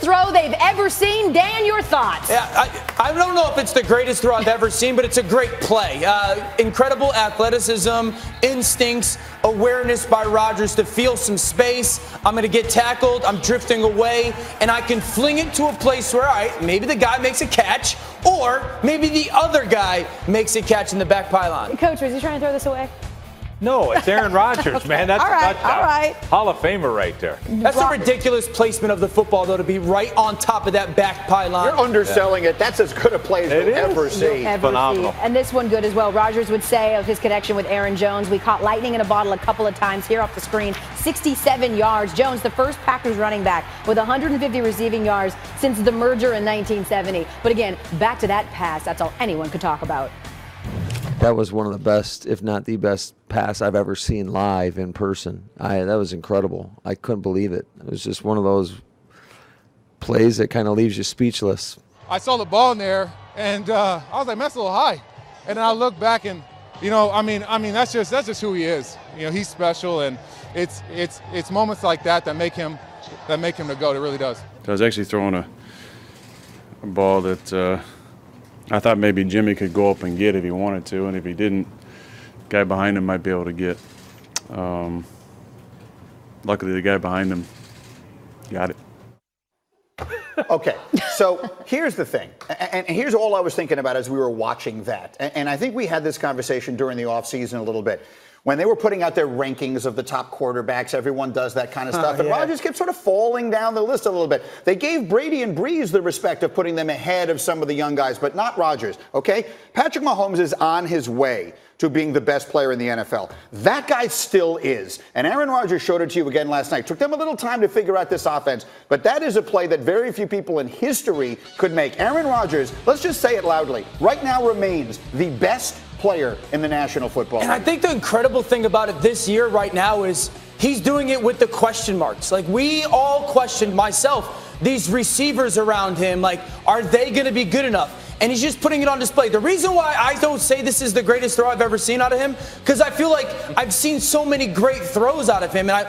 throw they've ever seen. Dan, your thoughts? Yeah, I don't know if it's the greatest throw I've ever seen, but it's a great play. Incredible athleticism, instincts, awareness by Rodgers to feel some space. I'm going to get tackled. I'm drifting away, and I can fling it to a place where, all right, maybe the guy makes a catch, or maybe the other guy makes a catch in the back pylon. Coach, was he trying to throw this away? No, it's Aaron Rodgers, man. That's all right, a touchdown. all right. Hall of Famer right there. That's a ridiculous placement of the football, though, to be right on top of that back pylon. You're underselling it. That's as good a play as you'll ever see. Phenomenal. And this one good as well. Rodgers would say of his connection with Aaron Jones, we caught lightning in a bottle a couple of times here off the screen. 67 yards. Jones, the first Packers running back with 150 receiving yards since the merger in 1970. But again, back to that pass. That's all anyone could talk about. That was one of the best, if not the best, pass I've ever seen live in person. That was incredible. I couldn't believe it. It was just one of those plays that kind of leaves you speechless. I saw the ball in there, and I was like, man, that's a little high. And then I look back, and I mean, that's just who he is. He's special, and it's moments like that make him the GOAT. It really does. I was actually throwing a ball that. I thought maybe Jimmy could go up and get if he wanted to, and if he didn't, the guy behind him might be able to get. Luckily, the guy behind him got it. Okay, so here's the thing, and here's all I was thinking about as we were watching that, and I think we had this conversation during the offseason a little bit. When they were putting out their rankings of the top quarterbacks, everyone does that kind of stuff. And Rodgers kept sort of falling down the list a little bit. They gave Brady and Breeze the respect of putting them ahead of some of the young guys, but not Rodgers, okay? Patrick Mahomes is on his way to being the best player in the NFL. That guy still is. And Aaron Rodgers showed it to you again last night. Took them a little time to figure out this offense, but that is a play that very few people in history could make. Aaron Rodgers, let's just say it loudly, right now remains the best player in the National Football League. And I think the incredible thing about it this year right now is he's doing it with the question marks. Like, we all questioned, myself, these receivers around him, like, are they going to be good enough? And he's just putting it on display. The reason why I don't say this is the greatest throw I've ever seen out of him, because I feel like I've seen so many great throws out of him. And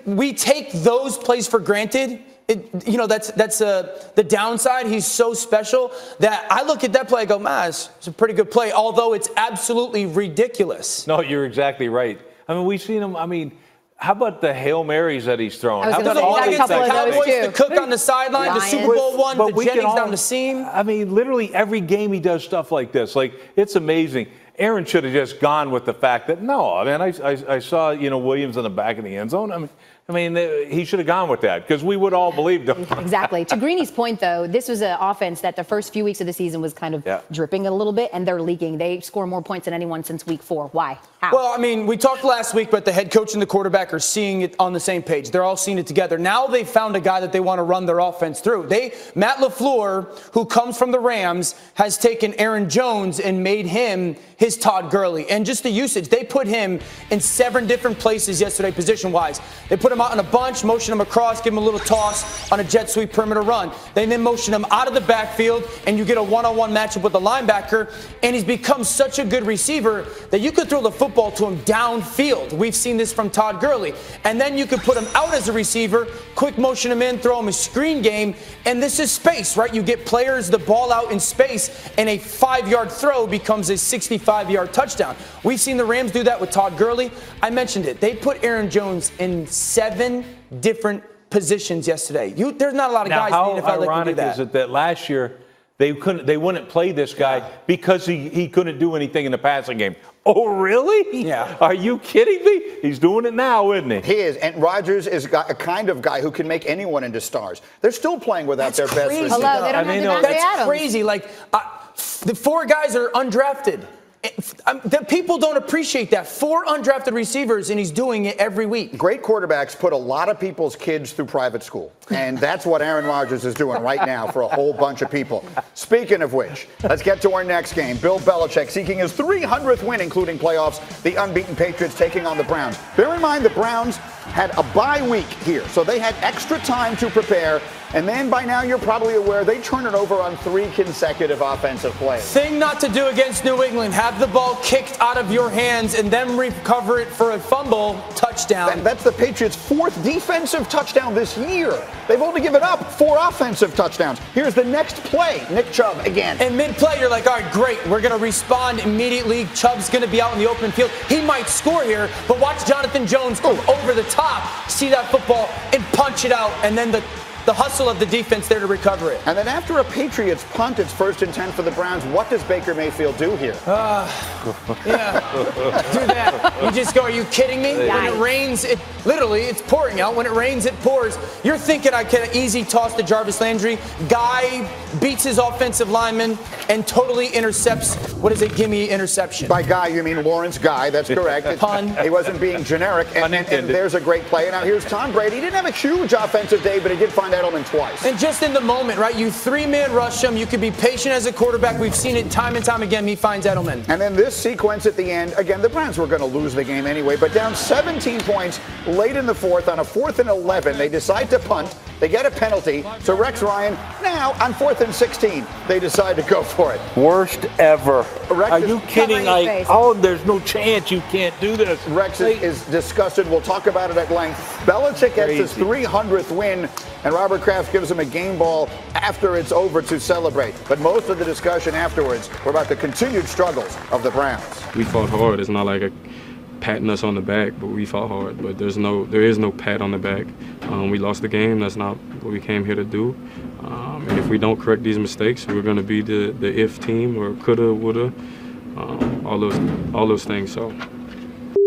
we take those plays for granted. That's the downside. He's so special that I look at that play, I go, man, it's a pretty good play, although it's absolutely ridiculous. No, you're exactly right. I mean, we've seen him. I mean, how about the Hail Marys that he's throwing? How about all the Cowboys, the Cook on the sideline, the Super Bowl one, the Jennings down the seam? I mean, literally every game he does stuff like this. Like, it's amazing. Aaron should have just gone with the fact that, no, I mean, I saw, Williams in the back of the end zone. I mean, he should have gone with that because we would all believe him. Exactly. To Greeny's point, though, this was an offense that the first few weeks of the season was kind of dripping a little bit, and they're leaking. They score more points than anyone since week 4. Why? How? Well, I mean, we talked last week, but the head coach and the quarterback are seeing it on the same page. They're all seeing it together. Now they found a guy that they want to run their offense through. Matt LaFleur, who comes from the Rams, has taken Aaron Jones and made him his Todd Gurley. And just the usage, they put him in 7 different places yesterday, position-wise. They put him out in a bunch, motion him across, give him a little toss on a jet sweep perimeter run. They then motion him out of the backfield, and you get a one-on-one matchup with the linebacker, and he's become such a good receiver that you could throw the football to him downfield. We've seen this from Todd Gurley. And then you could put him out as a receiver, quick motion him in, throw him a screen game, and this is space, right? You get players the ball out in space, and a 5-yard throw becomes a 65-yard touchdown. We've seen the Rams do that with Todd Gurley. I mentioned it. They put Aaron Jones in 7 different positions yesterday. There's not a lot of guys in the NFL that can do that. How ironic is it that last year they wouldn't play this guy because he couldn't do anything in the passing game? Oh, really? Yeah. Are you kidding me? He's doing it now, isn't he? He is. And Rodgers is a kind of guy who can make anyone into stars. They're still playing without their best receiver. Hello, they don't have That's crazy. Like, the 4 guys are undrafted. The people don't appreciate that. 4 undrafted receivers, and he's doing it every week. Great quarterbacks put a lot of people's kids through private school. And that's what Aaron Rodgers is doing right now for a whole bunch of people. Speaking of which, let's get to our next game. Bill Belichick seeking his 300th win, including playoffs. The unbeaten Patriots taking on the Browns. Bear in mind the Browns had a bye week here, so they had extra time to prepare. And then by now you're probably aware they turn it over on 3 consecutive offensive plays. Thing not to do against New England. Have have the ball kicked out of your hands and then recover it for a fumble touchdown. That's the Patriots' 4th defensive touchdown this year. They've only given up 4 offensive touchdowns. Here's the next play. Nick Chubb again. And mid-play, you're like, all right, great. We're going to respond immediately. Chubb's going to be out in the open field. He might score here, but watch Jonathan Jones come over the top, see that football, and punch it out. And then the hustle of the defense there to recover it. And then after a Patriots punt, it's 1st and 10 for the Browns. What does Baker Mayfield do here? Yeah, do that. You just go, are you kidding me? When it rains, it's pouring out. When it rains, it pours. You're thinking I can easy toss to Jarvis Landry. Guy beats his offensive lineman and totally intercepts, what is it, gimme interception. By Guy, you mean Lawrence Guy. That's correct. Pun. He wasn't being generic. And there's a great play. Now here's Tom Brady. He didn't have a huge offensive day, but he did find Edelman twice. And just in the moment, right? You 3-man rush him. You could be patient as a quarterback. We've seen it time and time again. He finds Edelman. And then this sequence at the end, again, the Browns were going to lose the game anyway, but down 17 points late in the 4th on a 4th and 11. They decide to punt. They get a penalty. So Rex Ryan, now on 4th and 16, they decide to go for it. Worst ever. Rex Are you kidding? There's no chance you can't do this. Rex is disgusted. We'll talk about it at length. Belichick gets his 300th win, and Robert Kraft gives him a game ball after it's over to celebrate. But most of the discussion afterwards were about the continued struggles of the Browns. We fought hard. It's not like patting us on the back, but we fought hard. But there is no pat on the back. We lost the game. That's not what we came here to do. And if we don't correct these mistakes, we're going to be the if team, or coulda, woulda, all those things. So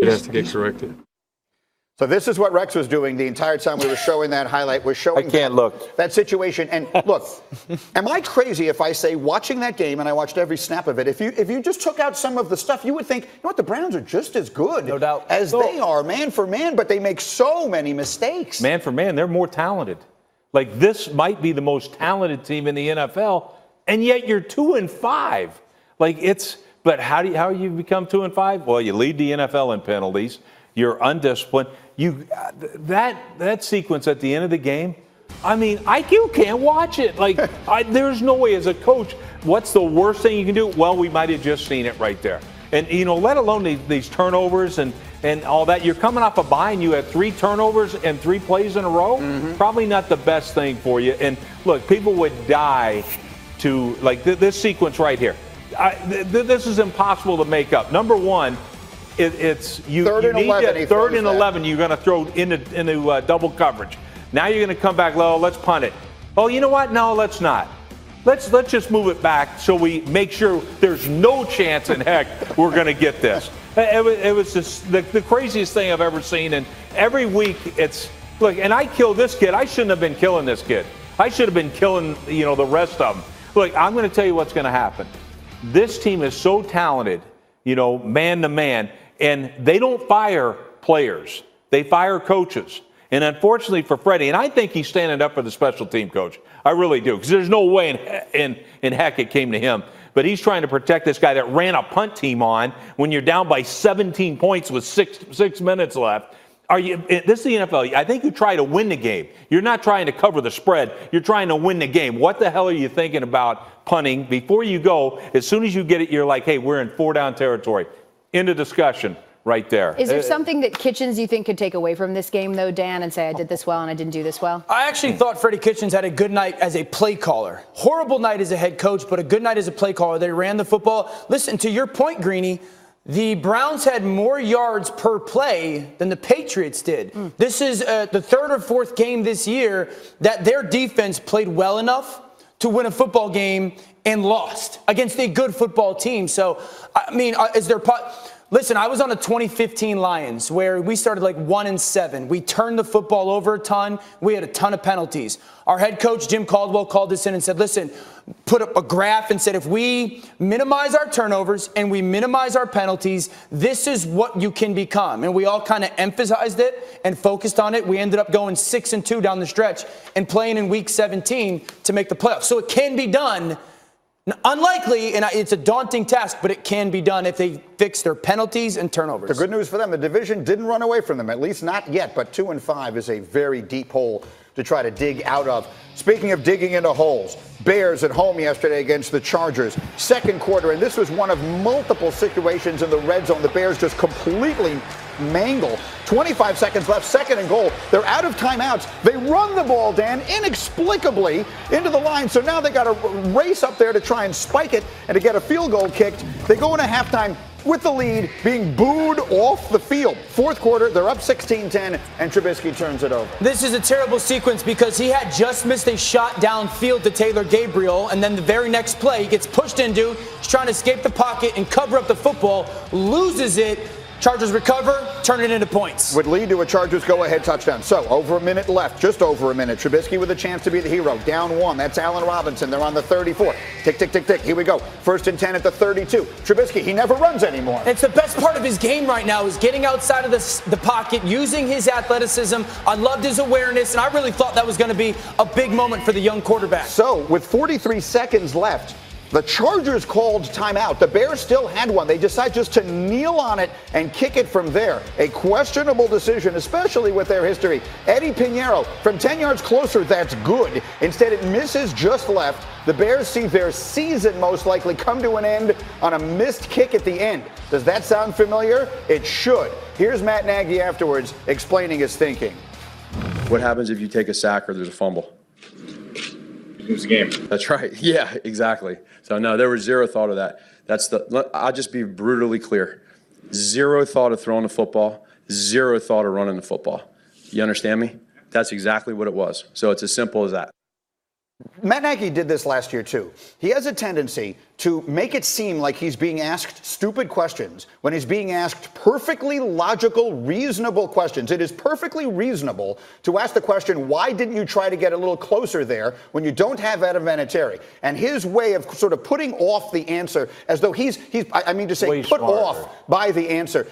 it has to get corrected. So this is what Rex was doing the entire time we were showing that highlight. We're showing that situation. And look, am I crazy if I say watching that game, and I watched every snap of it, if you just took out some of the stuff, you would think, you know what, the Browns are just as good as they are, man for man, but they make so many mistakes. Man for man, they're more talented. Like, this might be the most talented team in the NFL, and yet you're 2-5. But how you become 2-5? Well, you lead the NFL in penalties. You're undisciplined. That sequence at the end of the game, I mean, you can't watch it. There's no way as a coach. What's the worst thing you can do? Well, we might have just seen it right there. And, let alone these turnovers and all that. You're coming off a bye and you had 3 turnovers and 3 plays in a row. Probably not the best thing for you. And, look, people would die to, this sequence right here. This is impossible to make up. Number one, you need that 3rd and 11. You're going to throw into double coverage. Now you're going to come back low. Let's punt it. Oh, you know what? No, let's not. Let's just move it back so we make sure there's no chance in heck we're going to get this. It was just the craziest thing I've ever seen. And every week and I killed this kid. I shouldn't have been killing this kid. I should have been killing the rest of them. Look, I'm going to tell you what's going to happen. This team is so talented, man to man. And they don't fire players. They fire coaches. And unfortunately for Freddie, and I think he's standing up for the special team coach. I really do. Because there's no way in heck it came to him. But he's trying to protect this guy that ran a punt team on when you're down by 17 points with six minutes left. This is the NFL. I think you try to win the game. You're not trying to cover the spread. You're trying to win the game. What the hell are you thinking about punting? Before you go, as soon as you get it, you're like, hey, we're in 4-down territory. End of discussion right there. Is there something that Kitchens you think could take away from this game, though, Dan, and say I did this well and I didn't do this well? I actually thought Freddie Kitchens had a good night as a play caller. Horrible night as a head coach, but a good night as a play caller. They ran the football. Listen, to your point, Greeny, the Browns had more yards per play than the Patriots did. This is the 3rd or 4th game this year that their defense played well enough to win a football game and lost against a good football team. So, I mean, listen, I was on the 2015 Lions where we started 1-7. We turned the football over a ton. We had a ton of penalties. Our head coach, Jim Caldwell, called us in and said, listen, put up a graph and said, if we minimize our turnovers and we minimize our penalties, this is what you can become. And we all kind of emphasized it and focused on it. We ended up going 6-2 down the stretch and playing in week 17 to make the playoffs. So it can be done. Unlikely, and it's a daunting task, but it can be done if they fix their penalties and turnovers. The good news for them, the division didn't run away from them, at least not yet, but 2-5 is a very deep hole to try to dig out of. Speaking of digging into holes, Bears at home yesterday against the Chargers. Second quarter, and this was one of multiple situations in the red zone. The Bears just completely mangle. 25 seconds left, second and goal. They're out of timeouts. They run the ball, Dan, inexplicably into the line. So now they got to race up there to try and spike it and to get a field goal kicked. They go into halftime with the lead, being booed off the field. Fourth quarter, they're up 16-10, and Trubisky turns it over. This is a terrible sequence because he had just missed a shot downfield to Taylor Gabriel, and then the very next play, he gets pushed into, he's trying to escape the pocket and cover up the football, loses it. Chargers recover, turn it into points. Would lead to a Chargers go-ahead touchdown. So, over a minute left, just over a minute. Trubisky with a chance to be the hero. Down one. That's Allen Robinson. They're on the 34. Tick, tick, tick, tick. Here we go. 1st and 10 at the 32. Trubisky, he never runs anymore. It's the best part of his game right now is getting outside of the pocket, using his athleticism. I loved his awareness, and I really thought that was going to be a big moment for the young quarterback. So, with 43 seconds left, the Chargers called timeout. The Bears still had one. They decide just to kneel on it and kick it from there. A questionable decision, especially with their history. Eddie Pinheiro from 10 yards closer, that's good. Instead, it misses just left. The Bears see their season most likely come to an end on a missed kick at the end. Does that sound familiar? It should. Here's Matt Nagy afterwards explaining his thinking. What happens if you take a sack or there's a fumble? Lose the game. That's right. Yeah, exactly. So no, there was zero thought of that. I'll just be brutally clear. Zero thought of throwing the football, zero thought of running the football. You understand me? That's exactly what it was. So it's as simple as that. Matt Nagy did this last year, too. He has a tendency to make it seem like he's being asked stupid questions when he's being asked perfectly logical, reasonable questions. It is perfectly reasonable to ask the question, why didn't you try to get a little closer there when you don't have Adam Vinatieri? And his way of sort of putting off the answer as though he's put off by the answer.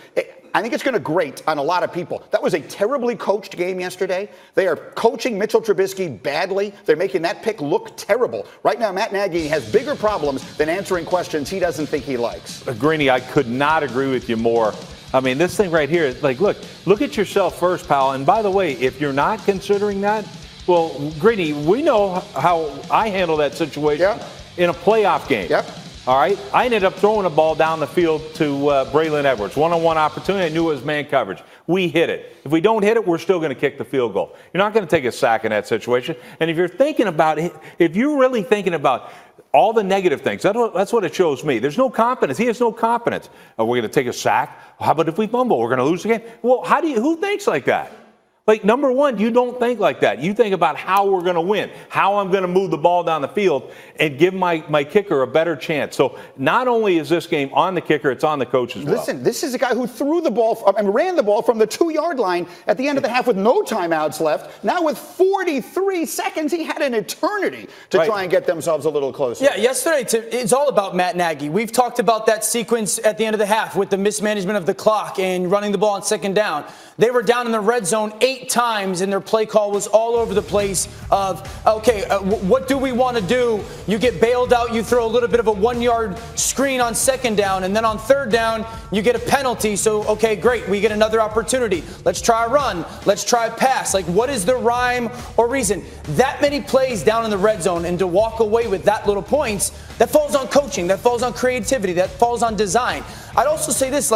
I think it's going to grate on a lot of people. That was a terribly coached game yesterday. They are coaching Mitchell Trubisky badly. They're making that pick look terrible. Right now, Matt Nagy has bigger problems than answering questions he doesn't think he likes. Greeny, I could not agree with you more. I mean, this thing right here, like, look at yourself first, pal. And by the way, if you're not considering that, well, Greeny, we know how I handle that situation in a playoff game. Yep. All right, I ended up throwing a ball down the field to Braylon Edwards. One-on-one opportunity. I knew it was man coverage. We hit it. If we don't hit it, we're still going to kick the field goal. You're not going to take a sack in that situation. And if you're thinking about it, if you're really thinking about all the negative things, that's what it shows me. There's no confidence. He has no confidence. Are we going to take a sack? How about if we fumble? We're going to lose the game. Well, who thinks like that? Like, number one, you don't think like that. You think about how we're going to win, how I'm going to move the ball down the field and give my kicker a better chance. So not only is this game on the kicker, it's on the coach as well. Listen, this is a guy who threw the ball and ran the ball from the 2-yard line at the end of the half with no timeouts left. Now with 43 seconds, he had an eternity to try and get themselves a little closer. Yeah, yesterday, it's all about Matt Nagy. We've talked about that sequence at the end of the half with the mismanagement of the clock and running the ball on second down. They were down in the red zone 8 times, and their play call was all over the place of, what do we want to do? You get bailed out, you throw a little bit of a 1-yard screen on second down, and then on third down, you get a penalty. So, okay, great, we get another opportunity. Let's try a run. Let's try a pass. Like, what is the rhyme or reason? That many plays down in the red zone, and to walk away with that little points, that falls on coaching, that falls on creativity, that falls on design. I'd also say this,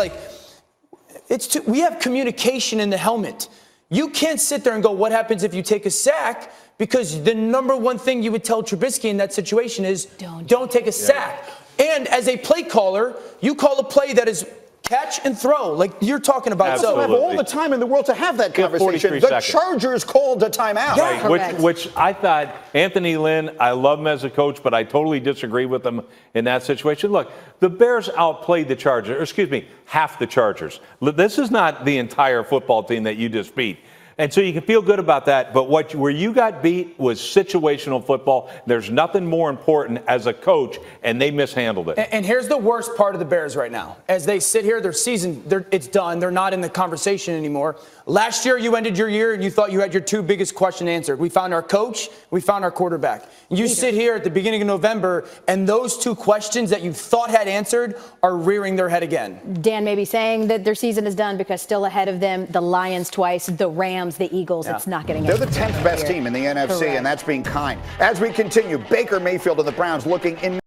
we have communication in the helmet. You can't sit there and go, what happens if you take a sack? Because the number one thing you would tell Trubisky in that situation is don't take a sack. And as a play caller, you call a play that is catch and throw, like you're talking about. Absolutely. So we have all the time in the world to have that conversation. The Chargers called a timeout. Yeah, which I thought, Anthony Lynn, I love him as a coach, but I totally disagree with him in that situation. Look, the Bears outplayed the Chargers, or excuse me, half the Chargers. This is not the entire football team that you just beat. And so you can feel good about that, but where you got beat was situational football. There's nothing more important as a coach, and they mishandled it. And here's the worst part of the Bears right now. As they sit here, their season, it's done. They're not in the conversation anymore. Last year, you ended your year, and you thought you had your 2 biggest questions answered. We found our coach. We found our quarterback. You sit here at the beginning of November, and those 2 questions that you thought had answered are rearing their head again. Dan may be saying that their season is done because still ahead of them, the Lions twice, the Rams Rams, the Eagles. It's not getting. They're the 10th best team in the NFC, and that's being kind. As we continue, Baker Mayfield and the Browns looking in.